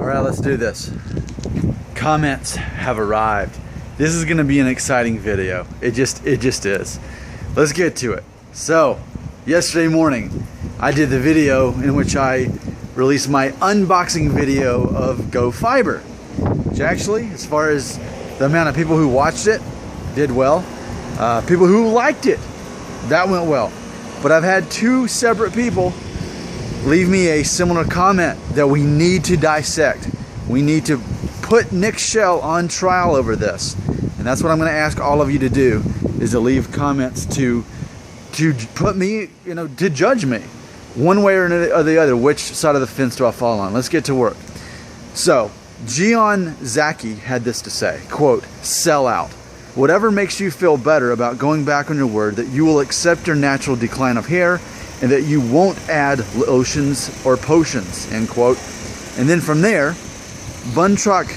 All right, let's do this. Comments have arrived. This is gonna be an exciting video. It just is. Let's get to it. So, yesterday morning, I did the video in which I released my unboxing video of Go Fiber, which actually, as far as the amount of people who watched it, did well. People who liked it, that went well. But I've had two separate people leave me a similar comment that we need to dissect. We need to put Nick Shell on trial over this. And that's what I'm gonna ask all of you to do, is to leave comments to put me, to judge me. One way or the other, which side of the fence do I fall on? Let's get to work. So, Gian Zaki had this to say, quote, "Sell out. Whatever makes you feel better about going back on your word that you will accept your natural decline of hair and that you won't add lotions or potions," end quote. And then from there, Buntrock,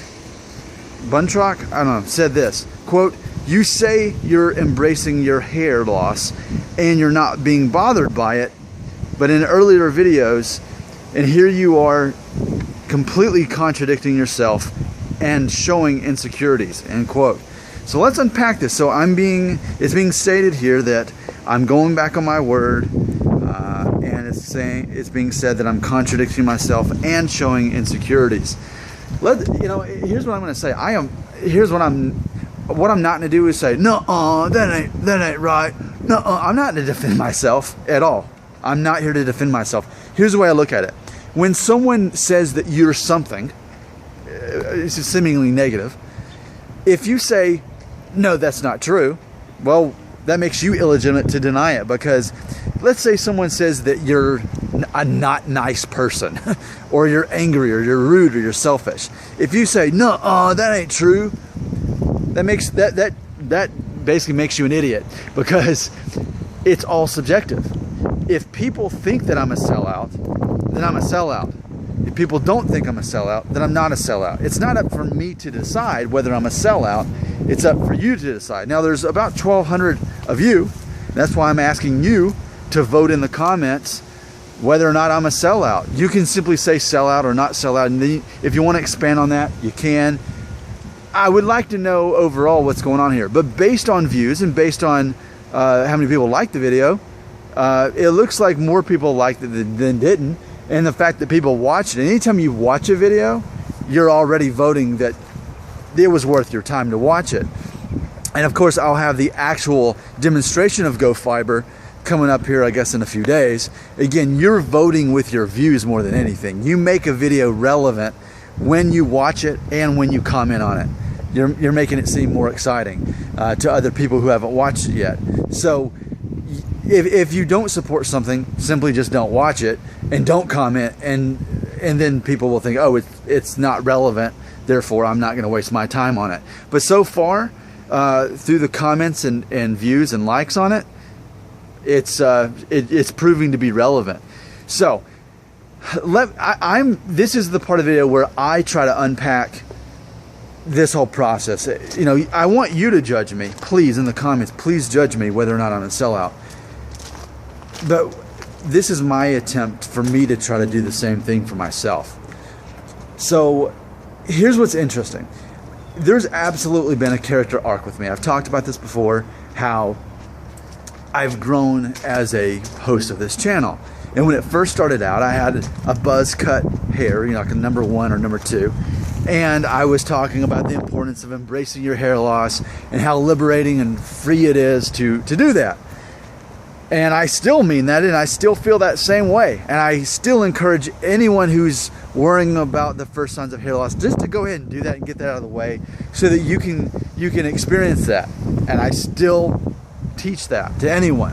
I don't know, said this, quote, "You say you're embracing your hair loss and you're not being bothered by it, but in earlier videos, and here you are completely contradicting yourself and showing insecurities," end quote. So let's unpack this. So it's being stated here that I'm going back on my word, and it's being said that I'm contradicting myself and showing insecurities. Here's what I'm going to say. What I'm not going to do is say, "No, that ain't right." No, I'm not going to defend myself at all. I'm not here to defend myself. Here's the way I look at it. When someone says that you're something, it's seemingly negative, if you say, "No, that's not true," well, that makes you illegitimate to deny it. Because let's say someone says that you're a not nice person or you're angry or you're rude or you're selfish. If you say, "No, that ain't true," that basically makes you an idiot, because it's all subjective. If people think that I'm a sellout, then I'm a sellout. If people don't think I'm a sellout, then I'm not a sellout. It's not up for me to decide whether I'm a sellout. It's up for you to decide. Now, there's about 1,200 of you. That's why I'm asking you to vote in the comments whether or not I'm a sellout. You can simply say sellout or not sellout, and then if you want to expand on that, you can. I would like to know overall what's going on here. But based on views and based on how many people liked the video, it looks like more people liked it than didn't. And the fact that people watch it, anytime you watch a video, you're already voting that it was worth your time to watch it. And of course, I'll have the actual demonstration of Go Fiber coming up here, I guess, in a few days. Again, you're voting with your views more than anything. You make a video relevant when you watch it and when you comment on it. You're making it seem more exciting to other people who haven't watched it yet. So if you don't support something, simply just don't watch it and don't comment, and then people will think, "Oh, it's not relevant, therefore I'm not going to waste my time on it." But so far, through the comments and views and likes on it, it's proving to be relevant. So this is the part of the video where I try to unpack this whole process. I want you to judge me, please, in the comments. Please judge me whether or not I'm a sellout. But this is my attempt for me to try to do the same thing for myself. So here's what's interesting. There's absolutely been a character arc with me. I've talked about this before, how I've grown as a host of this channel. And when it first started out, I had a buzz cut hair, like a number 1 or number 2. And I was talking about the importance of embracing your hair loss and how liberating and free it is to do that. And I still mean that, and I still feel that same way. And I still encourage anyone who's worrying about the first signs of hair loss just to go ahead and do that and get that out of the way so that you can experience that. And I still teach that to anyone.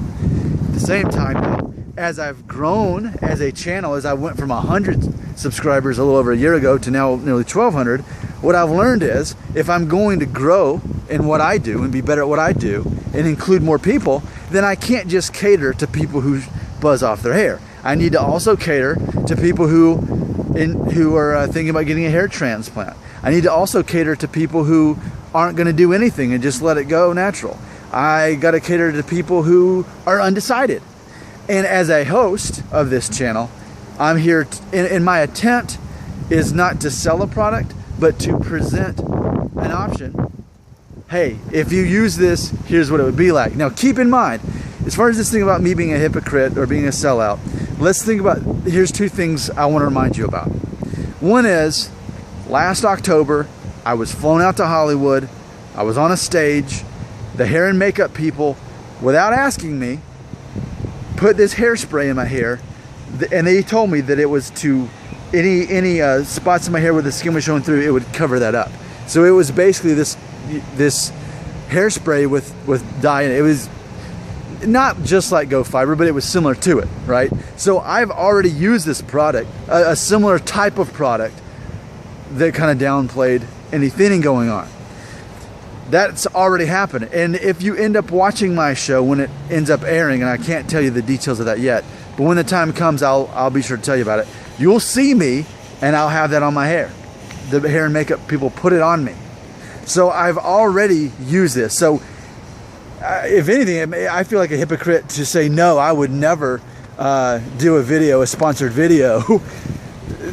At the same time, though, as I've grown as a channel, as I went from 100 subscribers a little over a year ago to now nearly 1,200, what I've learned is if I'm going to grow in what I do and be better at what I do and include more people, then I can't just cater to people who buzz off their hair. I need to also cater to people who are thinking about getting a hair transplant. I need to also cater to people who aren't going to do anything and just let it go natural. I got to cater to people who are undecided. And as a host of this channel, I'm here in my attempt is not to sell a product, but to present an option. Hey, if you use this, here's what it would be like. Now, keep in mind, as far as this thing about me being a hypocrite or being a sellout, let's think about, here's two things I want to remind you about. One is, last October, I was flown out to Hollywood. I was on a stage. The hair and makeup people, without asking me, put this hairspray in my hair, and they told me that it was to any spots in my hair where the skin was showing through, it would cover that up. So it was basically this hairspray with dye in it. It was not just like Go Fiber, but it was similar to it, right? So I've already used this product, a similar type of product that kind of downplayed any thinning going on. That's already happened. And if you end up watching my show when it ends up airing, and I can't tell you the details of that yet, but when the time comes, I'll be sure to tell you about it. You'll see me, and I'll have that on my hair. The hair and makeup people put it on me. So I've already used this. So if anything, I feel like a hypocrite to say no, I would never do a sponsored video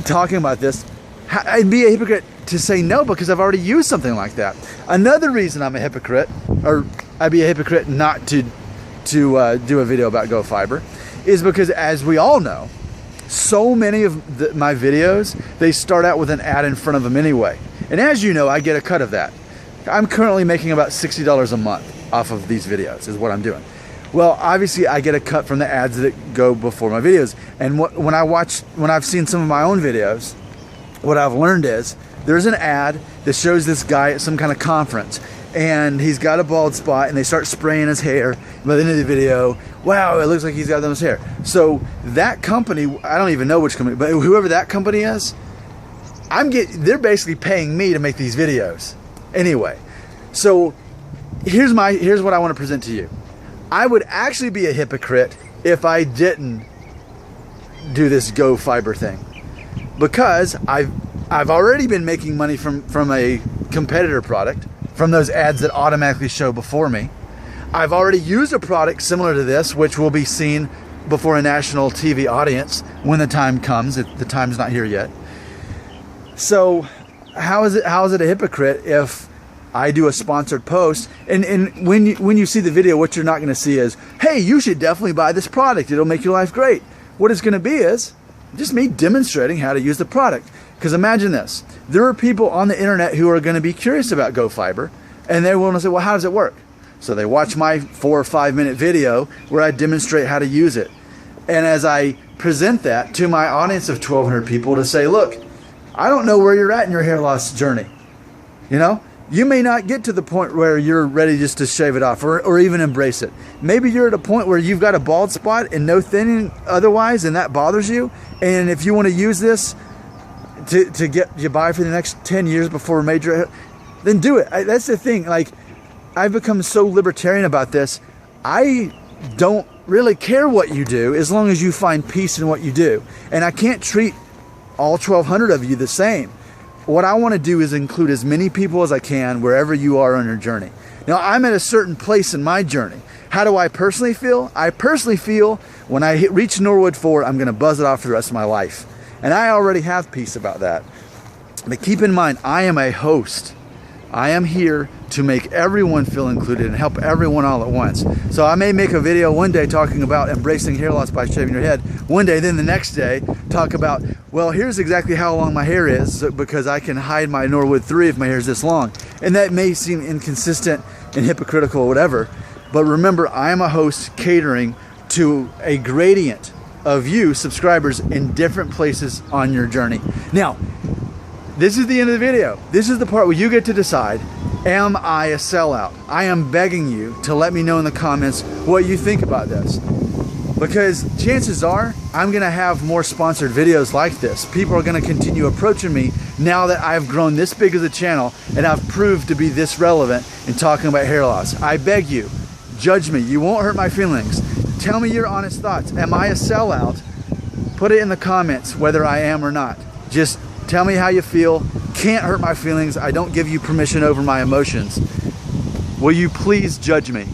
talking about this. I'd be a hypocrite to say no because I've already used something like that. Another reason I'm a hypocrite, or I'd be a hypocrite not to do a video about Go Fiber, is because, as we all know, so many of my videos, they start out with an ad in front of them anyway. And as you know, I get a cut of that. I'm currently making about $60 a month off of these videos, is what I'm doing. Well, obviously I get a cut from the ads that go before my videos. And when I've seen some of my own videos, what I've learned is there's an ad that shows this guy at some kind of conference, and he's got a bald spot, and they start spraying his hair. By the end of the video, wow, it looks like he's got those hair. So that company, I don't even know which company, but whoever that company is, they're basically paying me to make these videos. Anyway, so here's what I want to present to you. I would actually be a hypocrite if I didn't do this Go Fiber thing, because I've already been making money from a competitor product, from those ads that automatically show before me. I've already used a product similar to this, which will be seen before a national TV audience when the time comes. The time's not here yet. So how is it a hypocrite if I do a sponsored post, and when you see the video, what you're not going to see is, hey, you should definitely buy this product, it'll make your life great. What it's going to be is just me demonstrating how to use the product. Because imagine this, there are people on the internet who are going to be curious about Go Fiber, and they want to say, well, how does it work? So they watch my 4 or 5 minute video where I demonstrate how to use it. And as I present that to my audience of 1,200 people to say, look, I don't know where you're at in your hair loss journey. You know, you may not get to the point where you're ready just to shave it off or even embrace it. Maybe you're at a point where you've got a bald spot and no thinning otherwise, and that bothers you. And if you want to use this to get you by for the next 10 years before a major, then do it. That's the thing. Like, I've become so libertarian about this. I don't really care what you do as long as you find peace in what you do. And I can't treat all 1,200 of you the same. What I want to do is include as many people as I can wherever you are on your journey. Now, I'm at a certain place in my journey. How do I personally feel? I personally feel when I reach Norwood 4, I'm going to buzz it off for the rest of my life. And I already have peace about that. But keep in mind, I am a host. I am here to make everyone feel included and help everyone all at once. So I may make a video one day talking about embracing hair loss by shaving your head. One day, then the next day, talk about, well, here's exactly how long my hair is because I can hide my Norwood 3 if my hair is this long. And that may seem inconsistent and hypocritical or whatever. But remember, I am a host catering to a gradient of you, subscribers, in different places on your journey. Now, this is the end of the video. This is the part where you get to decide, am I a sellout? I am begging you to let me know in the comments what you think about this. Because chances are, I'm gonna have more sponsored videos like this. People are gonna continue approaching me now that I've grown this big as a channel and I've proved to be this relevant in talking about hair loss. I beg you, judge me. You won't hurt my feelings. Tell me your honest thoughts. Am I a sellout? Put it in the comments whether I am or not. Just tell me how you feel. Can't hurt my feelings. I don't give you permission over my emotions. Will you please judge me?